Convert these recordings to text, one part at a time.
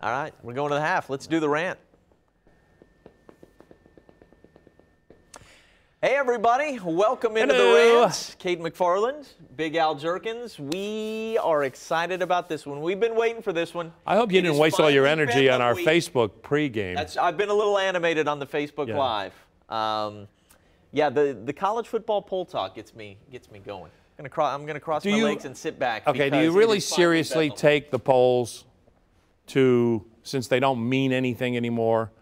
All right, we're going to the half. Let's do the rant. Hey, everybody. Welcome into the rant. Cayden McFarland, Big Al Jerkins. We are excited about this one. We've been waiting for this one. I hope you didn't waste all your energy on our Facebook pregame. I've been a little animated on the Facebook Live. Yeah, the college football poll talk gets me going. I'm gonna cross my legs and sit back. Okay, do you really seriously take the polls to, since they don't mean anything anymore,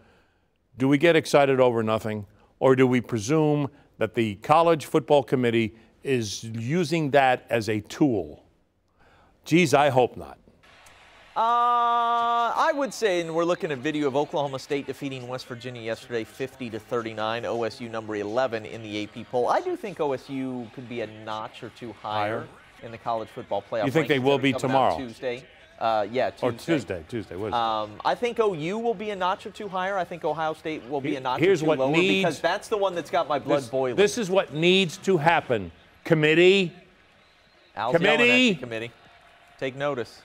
do we get excited over nothing? Or do we presume that the College Football Committee is using that as a tool? Geez, I hope not. I would say, and we're looking at video of Oklahoma State defeating West Virginia yesterday 50-39, OSU number 11 in the AP poll. I do think OSU could be a notch or two higher in the college football playoff. You think they will be tomorrow? Tuesday. Yeah, Tuesday. Or Tuesday. What is it? I think OU will be a notch or two higher. I think Ohio State will be a notch or two lower because that's the one that's got my blood boiling. This is what needs to happen. Committee. Committee. Take notice.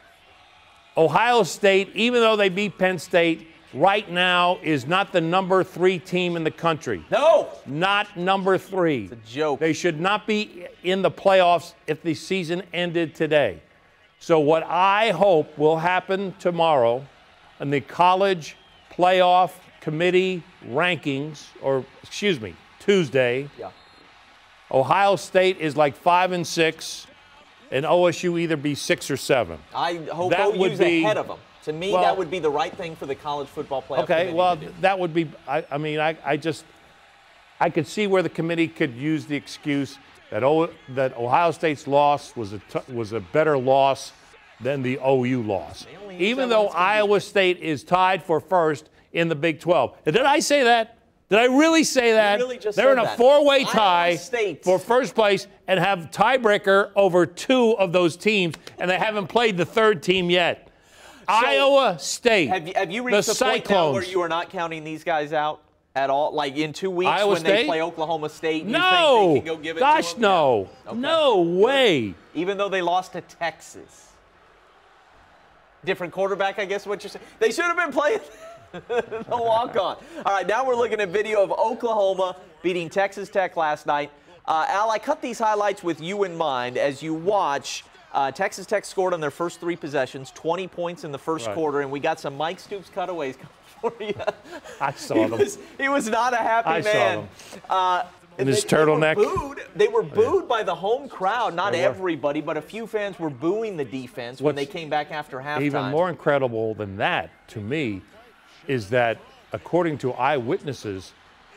Ohio State, even though they beat Penn State, right now is not the number 3 team in the country. No. Not number 3. It's a joke. They should not be in the playoffs if the season ended today. So what I hope will happen tomorrow in the college playoff committee rankings, or excuse me, Tuesday, Ohio State is like 5-6, and OSU either be 6 or 7. I hope OU's ahead of them. To me, that would be the right thing for the college football playoff committee to do. That would be, I could see where the committee could use the excuse that Ohio State's loss was a better loss than the OU loss. Even though Iowa State is tied for first in the Big 12. Did I say that? Did I really say that? You really just They're said in a that. 4-way tie State for first place and have tiebreaker over 2 of those teams, and they haven't played the 3rd team yet. So Iowa State. Have you reached the point now where you are not counting these guys out at all? Like in 2 weeks they play Oklahoma State, you think they can go give it to them? No. Okay. No way. Even though they lost to Texas. Different quarterback, I guess what you're saying. They should have been playing the walk-on. All right, now we're looking at video of Oklahoma beating Texas Tech last night. Al, I cut these highlights with you in mind as you watch. Texas Tech scored on their first 3 possessions, 20 points in the first quarter, and we got some Mike Stoops cutaways for you. I saw them. He was not a happy man. Saw them. In his turtleneck. They were booed by the home crowd. Not everybody, but a few fans were booing the defense when they came back after halftime. Even more incredible than that, to me, is that according to eyewitnesses,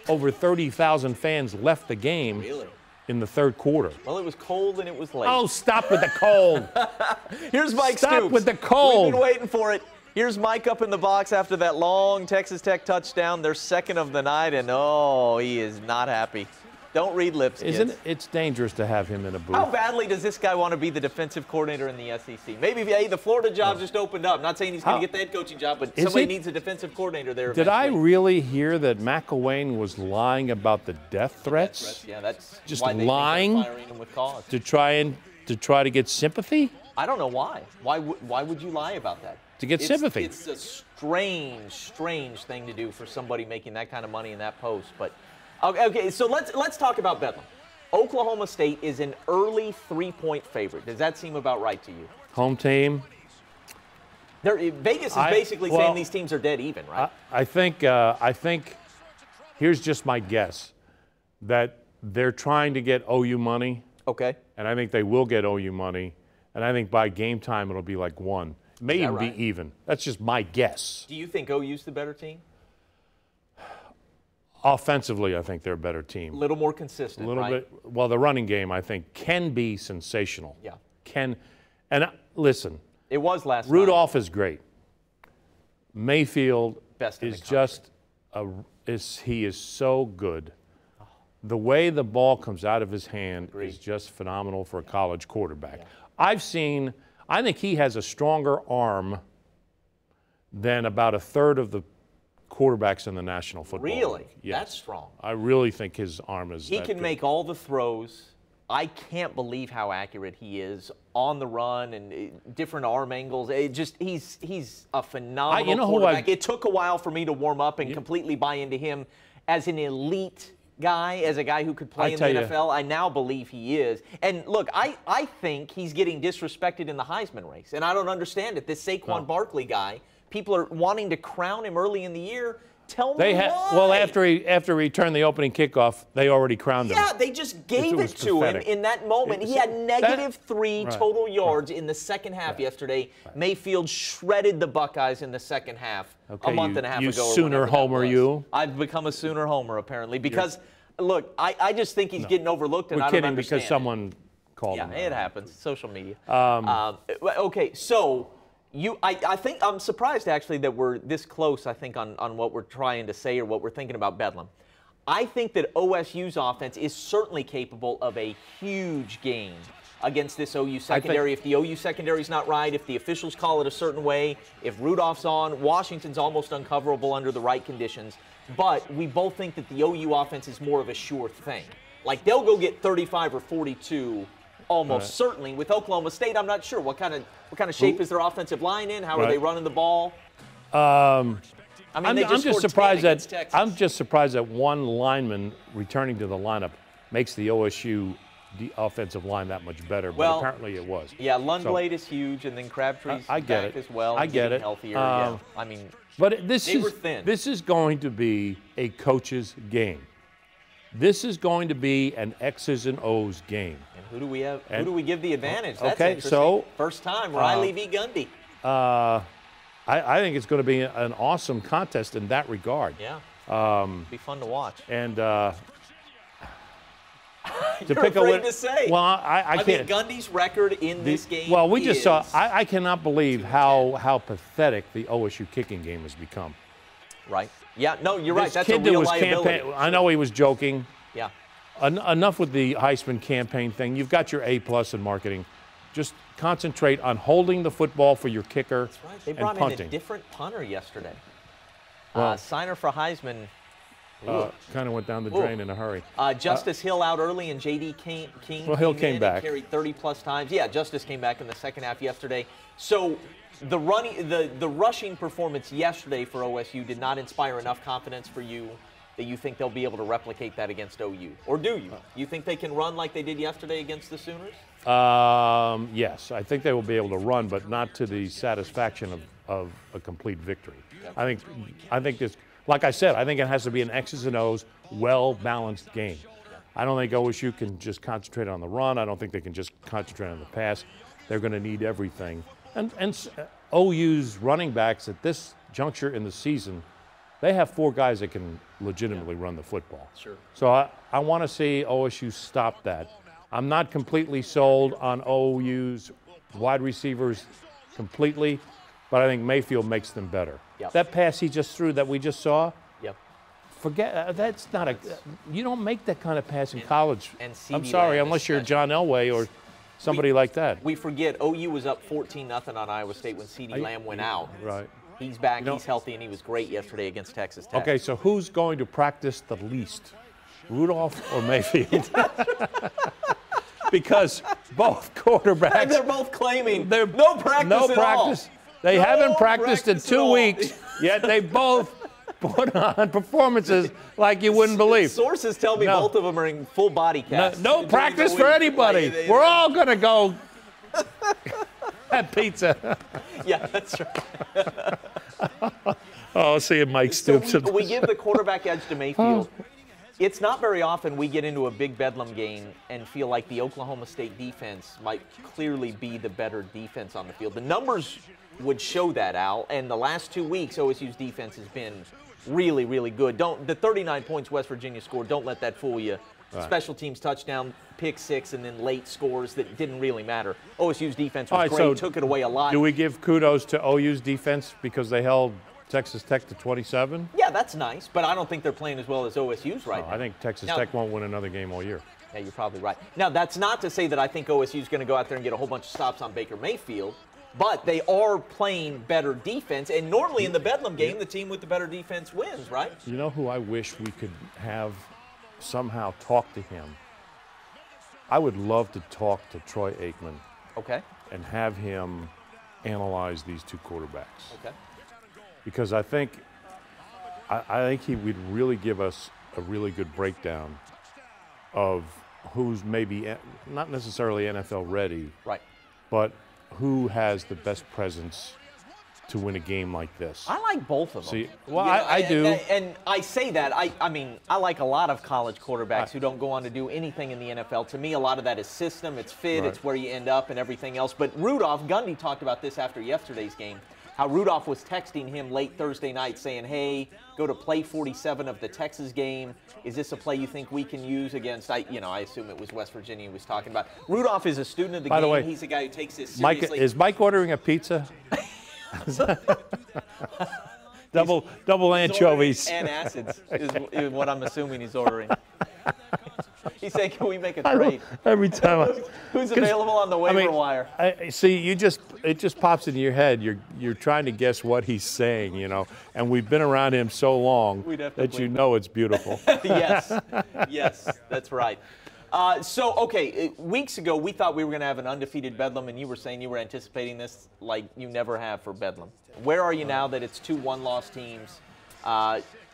over 30,000 fans left the game in the 3rd quarter. Well, it was cold and it was late. Oh, stop with the cold. Here's Mike Stoops. Stop with the cold. We've been waiting for it. Here's Mike up in the box after that long Texas Tech touchdown, their 2nd of the night, and he is not happy. Don't read lips, kids. It's dangerous to have him in a booth. How badly does this guy want to be the defensive coordinator in the SEC? Maybe, the Florida job just opened up. Not saying he's going to get the head coaching job, but somebody needs a defensive coordinator there Did I really hear that McElwain was lying about the death threats? Yeah, that's just why lying firing him with cause. to try to get sympathy? I don't know why. Why would you lie about that? To get sympathy. It's a strange thing to do for somebody making that kind of money in that post, but okay, so let's talk about Bedlam. Oklahoma State is an early 3-point favorite. Does that seem about right to you? Home team. Vegas is basically saying these teams are dead even, right? I think here's just my guess that they're trying to get OU money. Okay. And I think they will get OU money, and I think by game time it'll be like 1. It may even be even. That's just my guess. Do you think OU's the better team? Offensively, I think they're a better team. A little more consistent, a little bit. Well, the running game, I think, can be sensational. Yeah. And listen. It was last Rudolph is great. Mayfield is just he is so good. The way the ball comes out of his hand is just phenomenal for a college quarterback. Yeah. I think he has a stronger arm than about a third of the quarterbacks in the National Football League. Really? Yes. That's strong. I really think his arm is He can make all the throws. I can't believe how accurate he is on the run and different arm angles. He's a phenomenal quarterback. It took a while for me to warm up and completely buy into him as an elite guy, as a guy who could play in the NFL. I now believe he is. And look, I think he's getting disrespected in the Heisman race, and I don't understand it. This Saquon Barkley guy, people are wanting to crown him early in the year. Tell me why. Well, after he returned the opening kickoff, they already crowned him. Yeah, they just gave it to him in that moment. He had -3 total yards in the second half yesterday. Mayfield shredded the Buckeyes in the second half a month and a half ago. You Sooner homer, you? I've become a Sooner homer, apparently, because, look, I just think he's getting overlooked, and I don't understand. Because someone called him. Yeah, it happens. Social media. Okay, so... I think I'm surprised actually that we're this close, I think, on what we're trying to say or what we're thinking about Bedlam. I think that OSU's offense is certainly capable of a huge game against this OU secondary. If the OU secondary is not right, if the officials call it a certain way, if Rudolph's on, Washington's almost uncoverable under the right conditions. But we both think that the OU offense is more of a sure thing. Like, they'll go get 35 or 42 almost certainly. With Oklahoma State, I'm not sure. What kind of shape is their offensive line in? How are they running the ball? I mean, I'm just surprised that one lineman returning to the lineup makes the OSU offensive line that much better. But apparently it was. Yeah, Lundblade is huge, and then Crabtree's back as well. I get it. Healthier. I mean, but they were thin. This is going to be a coach's game. This is going to be an X's and O's game. And who do we have? Who do we give the advantage? That's okay, so first time Riley v. Gundy. I think it's going to be an awesome contest in that regard. Yeah. Be fun to watch. And to pick afraid to say. Well, I can't. mean, Gundy's record in this game. Well, we just saw. I cannot believe how pathetic the OSU kicking game has become. Right. Yeah, no, you're right. That's a real liability. I know he was joking. Yeah. Enough with the Heisman campaign thing. You've got your A+ in marketing. Just concentrate on holding the football for your kicker. That's right. They brought in a different punter yesterday. Signer for Heisman. Kind of went down the drain in a hurry. Justice Hill out early, and J.D. King Hill came back. Carried 30-plus times. Yeah, Justice came back in the second half yesterday. So the rushing performance yesterday for OSU did not inspire enough confidence for you that you think they'll be able to replicate that against OU? Or do you? You think they can run like they did yesterday against the Sooners? Yes, I think they will be able to run, but not to the satisfaction of a complete victory. I think this, like I said, I think it has to be an X's and O's, well-balanced game. I don't think OSU can just concentrate on the run. I don't think they can just concentrate on the pass. They're going to need everything. And OU's running backs at this juncture in the season, they have 4 guys that can legitimately run the football. Sure. So I want to see OSU stop that. I'm not completely sold on OU's wide receivers completely, but I think Mayfield makes them better. Yep. That pass he just threw that we just saw, forget that's not a. You don't make that kind of pass in college. And I'm sorry, unless you're John Elway or somebody like that. We forget OU was up 14-0 on Iowa State when CeeDee Lamb went out. Right. He's back. He's healthy, and he was great yesterday against Texas Tech. Okay, so who's going to practice the least, Rudolph or Mayfield? Because both quarterbacks. And they're both claiming no practice No at practice. all. They haven't practiced in 2 weeks, yet they both put on performances like you wouldn't believe. Sources tell me both of them are in full body cast. No practice for anybody. We're all going to go have pizza. Yeah, that's right. Oh, see if Mike Stoops. So we give the quarterback edge to Mayfield. It's not very often we get into a big Bedlam game and feel like the Oklahoma State defense might clearly be the better defense on the field. The numbers would show that, Al, and the last 2 weeks OSU's defense has been really, really good. The 39 points West Virginia scored, don't let that fool you. Right. Special teams touchdown, pick 6, and then late scores that didn't really matter. OSU's defense was great, so took it away a lot. Do we give kudos to OU's defense because they held Texas Tech to 27? Yeah, that's nice, but I don't think they're playing as well as OSU's right now. I think Texas Tech won't win another game all year. Yeah, you're probably right. Now, that's not to say that I think OSU's going to go out there and get a whole bunch of stops on Baker Mayfield, but they are playing better defense, and normally in the Bedlam game, the team with the better defense wins, right? You know who I wish we could have somehow talk to him I would love to talk to Troy Aikman. Okay. And have him analyze these two quarterbacks. Okay. Because I think he would really give us a really good breakdown of who's maybe not necessarily NFL ready, right, but who has the best presence to win a game like this. I like both of them. See, well, I do. And I say that, I mean, I like a lot of college quarterbacks who don't go on to do anything in the NFL. To me, a lot of that is system, it's fit, it's where you end up and everything else. But Rudolph, Gundy talked about this after yesterday's game, how Rudolph was texting him late Thursday night saying, hey, go to play 47 of the Texas game. Is this a play you think we can use against, I assume it was West Virginia he was talking about. Rudolph is a student of the game. By the way, he's a guy who takes this seriously. Is Mike ordering a pizza? double anchovies. Antacids is what I'm assuming he's ordering. He said, can we make a trade? Every time. Who's available on the waiver wire? See, it just pops into your head. You're trying to guess what he's saying, you know. And we've been around him so long that you know it's beautiful. Yes, that's right. Weeks ago, we thought we were going to have an undefeated Bedlam, and you were saying you were anticipating this like you never have for Bedlam. Where are you now that it's 2 one-loss teams?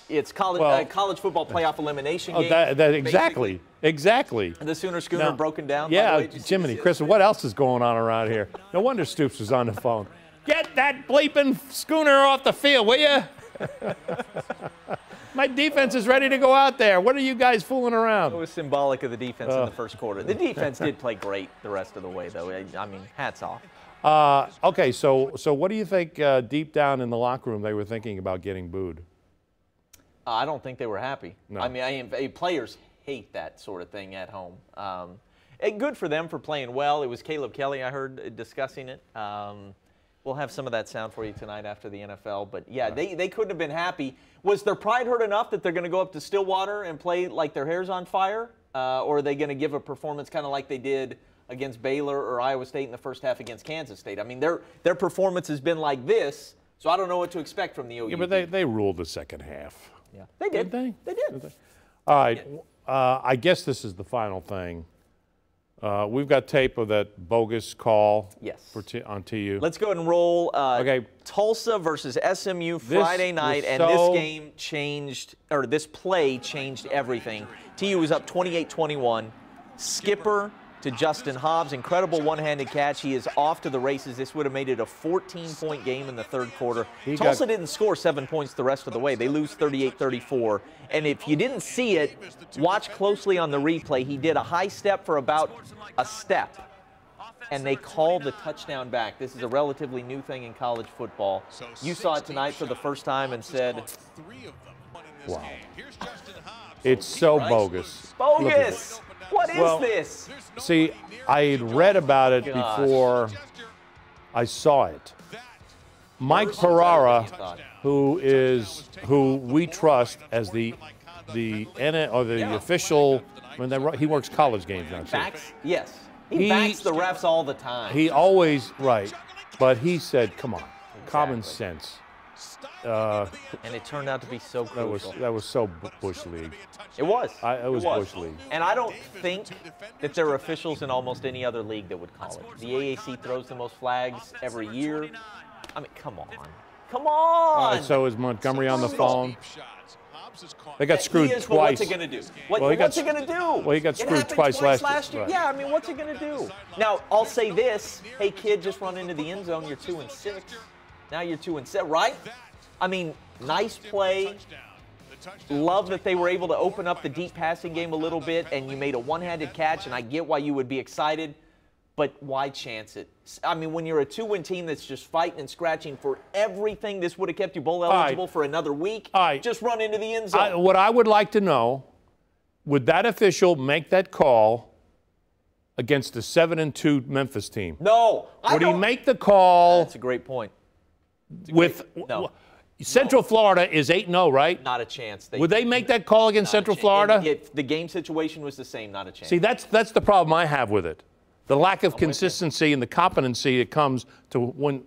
It's college football playoff elimination game. Exactly. The Sooner Schooner broken down. Yeah, Jiminy, Chris, what else is going on around here? No wonder Stoops was on the phone. Get that bleeping Schooner off the field, will you? My defense is ready to go out there. What are you guys fooling around? It was symbolic of the defense in the first quarter. The defense did play great the rest of the way, though. I mean, hats off. Okay, so what do you think deep down in the locker room they were thinking about getting booed? I don't think they were happy. No. I mean, players hate that sort of thing at home. Good for them for playing well. It was Caleb Kelly, I heard, discussing it. We'll have some of that sound for you tonight after the NFL. But, yeah, they couldn't have been happy. Was their pride hurt enough that they're going to go up to Stillwater and play like their hair's on fire? Or are they going to give a performance kind of like they did against Baylor or Iowa State in the first half against Kansas State? I mean, their performance has been like this, so I don't know what to expect from the OU. Yeah, but they ruled the second half. Yeah, they did. They did. All right. I guess this is the final thing. We've got tape of that bogus call on TU. Let's go ahead and roll Tulsa versus SMU Friday night, and this game changed, or this play changed everything. TU was up 28-21. Skipper to Justin Hobbs. Incredible one-handed catch. He is off to the races. This would have made it a 14-point game in the third quarter. Tulsa didn't score 7 points the rest of the way. They lose 38-34. And if you didn't see it, watch closely on the replay. He did a high step for about a step, and they called the touchdown back. This is a relatively new thing in college football. You saw it tonight for the first time and said, wow. It's so bogus. Bogus! What is this? See, I had read about it before I saw it. Mike Pereira, who we trust as the official, he works college games now too. He backs the refs all the time. He always but he said, "Come on, common sense." And it turned out to be so crucial. That was so Bush League. It was. It was Bush League. And I don't think that there are officials in almost any other league that would call it. The AAC throws the most flags every year. I mean, come on. Come on! So is Montgomery on the phone? They got screwed twice. What's it going to do? What's it going to do? Well, he got screwed twice last year. Right. Yeah, I mean, what's it going to do? Now, I'll say this. Hey, kid, just run into the end zone. You're 2-6. Now you're 2-7, right? I mean, nice play. Love that they were able to open up the deep passing game a little bit, and you made a one-handed catch, and I get why you would be excited, but why chance it? I mean, when you're a 2-win team that's just fighting and scratching for everything, this would have kept you bowl eligible for another week. Just run into the end zone. What I would like to know, would that official make that call against the 7-2 Memphis team? No. Would he make the call? That's a great point. No. Central Florida is 8-0, right? Not a chance. Would they make that call against Central Florida? If the game situation was the same, not a chance. See, that's the problem I have with it. The lack of consistency and the competency that comes to when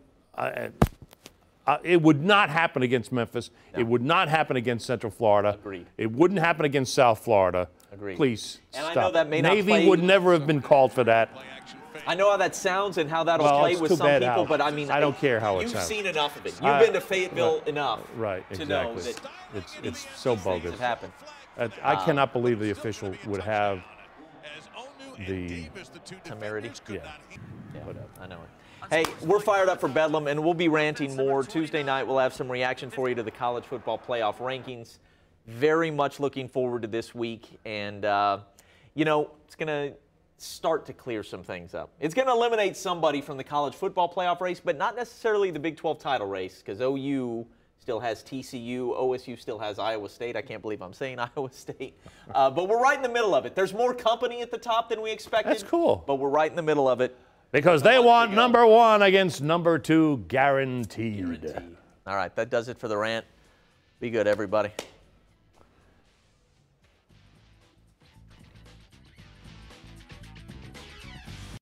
it would not happen against Memphis. No. It would not happen against Central Florida. Agreed. It wouldn't happen against South Florida. Agreed. Please and stop. I know that may not Navy play, would never have been called for that. I know how that sounds and how that'll Well, play it's with too some bad people, how- but I mean, I don't care how it you've sounds. seen enough of it. You've been to Fayetteville enough Right, to know exactly. that It's so things bogus. have happened. I cannot believe the official would have the Temerity. yeah. Whatever. I know it. Hey, we're fired up for Bedlam, and we'll be ranting more. Tuesday night, we'll have some reaction for you to the college football playoff rankings. Very much looking forward to this week, and, you know, it's going to start to clear some things up. It's going to eliminate somebody from the college football playoff race, but not necessarily the Big 12 title race, because OU still has TCU, OSU still has Iowa State. I can't believe I'm saying Iowa State. But we're right in the middle of it. There's more company at the top than we expected. That's cool. But we're right in the middle of it. Because they want number 1 against number 2 guaranteed. All right, that does it for the rant. Be good, everybody.